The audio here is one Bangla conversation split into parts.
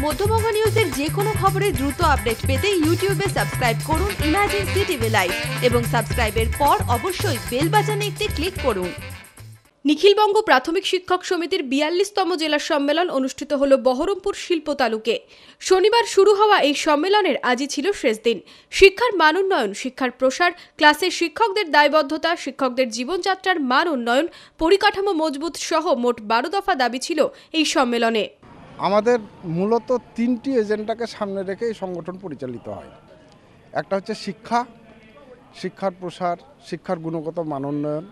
মধ্যবঙ্গ নিউজের যে কোনো খবরের দ্রুত আপডেট পেতে ইউটিউবে সাবস্ক্রাইব করুন ইমাজিন সিটিভি লাইভ এবং সাবস্ক্রাইবের পর অবশ্যই বেল বাটনে একটি ক্লিক করুন। নিখিলবঙ্গ প্রাথমিক শিক্ষক সমিতির ৪২তম জেলা সম্মেলন অনুষ্ঠিত হল বহরমপুর শিল্প তালুকে। শনিবার শুরু হওয়া এই সম্মেলনের আজই ছিল শেষ দিন। শিক্ষার মান উন্নয়ন, শিক্ষার প্রসার, ক্লাসের শিক্ষকদের দায়বদ্ধতা, শিক্ষকদের জীবনযাত্রার মান উন্নয়ন, পরিকাঠামো মজবুত সহ মোট ১২ দফা দাবি ছিল এই সম্মেলনে। আমাদের মূলত ৩টি এজেন্ডাকে সামনে রেখে এই সংগঠন পরিচালিত হয়। একটা হচ্ছে শিক্ষার প্রসার, শিক্ষার গুণগত মান উন্নয়ন,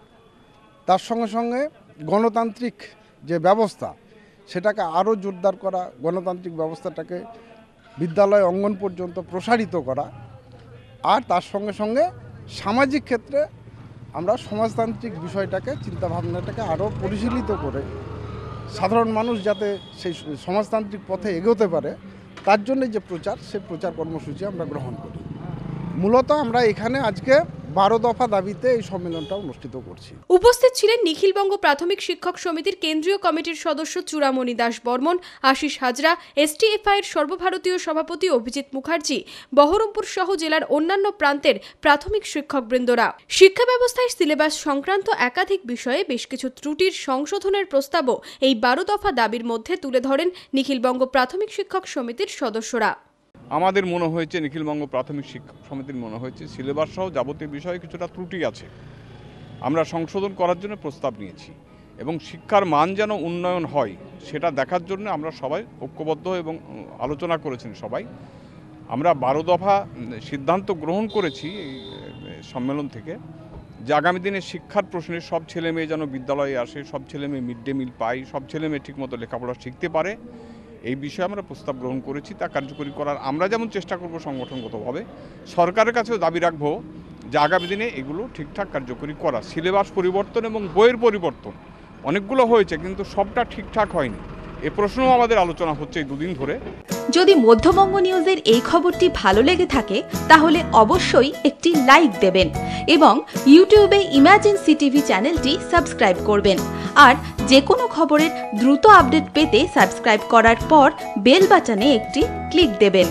তার সঙ্গে সঙ্গে গণতান্ত্রিক যে ব্যবস্থা সেটাকে আরও জোরদার করা, গণতান্ত্রিক ব্যবস্থাটাকে বিদ্যালয় অঙ্গন পর্যন্ত প্রসারিত করা, আর তার সঙ্গে সঙ্গে সামাজিক ক্ষেত্রে আমরা সমাজতান্ত্রিক বিষয়টাকে, চিন্তাভাবনাটাকে আরও পরিশীলিত করে সাধারণ মানুষ যাতে সেই সমাজতান্ত্রিক পথে এগোতে পারে তার জন্য যে প্রচার, সেই প্রচার কর্মসূচি আমরা গ্রহণ করি। মূলত আমরা এখানে আজকে ১২ দফা দাবিতে এই সম্মেলনটা অনুষ্ঠিত করছি। উপস্থিত ছিলেন নিখিলবঙ্গ প্রাথমিক শিক্ষক সমিতির কেন্দ্রীয় কমিটির সদস্য চূড়ামণি দাস বর্মন, আশিস হাজরা, এসটিএফআই এর সর্বভারতীয় সভাপতি অভিজিৎ মুখার্জি, বহরমপুর সহ জেলার অন্যান্য প্রান্তের প্রাথমিক শিক্ষকবৃন্দরা। শিক্ষা ব্যবস্থায় সিলেবাস সংক্রান্ত একাধিক বিষয়ে বেশ কিছু ত্রুটির সংশোধনের প্রস্তাবও এই ১২ দফা দাবির মধ্যে তুলে ধরেন নিখিলবঙ্গ প্রাথমিক শিক্ষক সমিতির সদস্যরা। আমাদের মনে হয়েছে, নিখিলবঙ্গ প্রাথমিক শিক্ষক সমিতির মনে হয়েছে সিলেবাস সহ যাবতীয় বিষয়ে কিছুটা ত্রুটি আছে, আমরা সংশোধন করার জন্য প্রস্তাব নিয়েছি এবং শিক্ষার মান যেন উন্নয়ন হয় সেটা দেখার জন্য আমরা সবাই ঐক্যবদ্ধ এবং আলোচনা করেছেন সবাই। আমরা ১২ দফা সিদ্ধান্ত গ্রহণ করেছি এই সম্মেলন থেকে, যে আগামী দিনে শিক্ষার প্রশ্নে সব ছেলে মেয়ে যেন বিদ্যালয়ে আসে, সব ছেলে মেয়ে মিড ডে মিল পায়, সব ছেলে মেয়ে ঠিকমতো লেখাপড়া শিখতে পারে, এই বিষয়ে আমরা প্রস্তাব গ্রহণ করেছি। তা কার্যকরী করার আমরা যেমন চেষ্টা করব সংগঠনগতভাবে, সরকারের কাছেও দাবি রাখবো যে আগামী দিনে এগুলো ঠিকঠাক কার্যকরী করা। সিলেবাস পরিবর্তন এবং বইয়ের পরিবর্তন অনেকগুলো হয়েছে, কিন্তু সবটা ঠিকঠাক হয়নি, এ প্রশ্নও আমাদের আলোচনা হচ্ছে এই দুদিন ধরে। যদি মধ্যবঙ্গ নিউজের এই খবরটি ভালো লেগে থাকে তাহলে অবশ্যই একটি লাইক দেবেন এবং ইউটিউবে ইমাজিন সিটিভি চ্যানেলটি সাবস্ক্রাইব করবেন। আর যে কোনো খবরের দ্রুত আপডেট পেতে সাবস্ক্রাইব করার পর বেল বাটনে একটি ক্লিক দেবেন।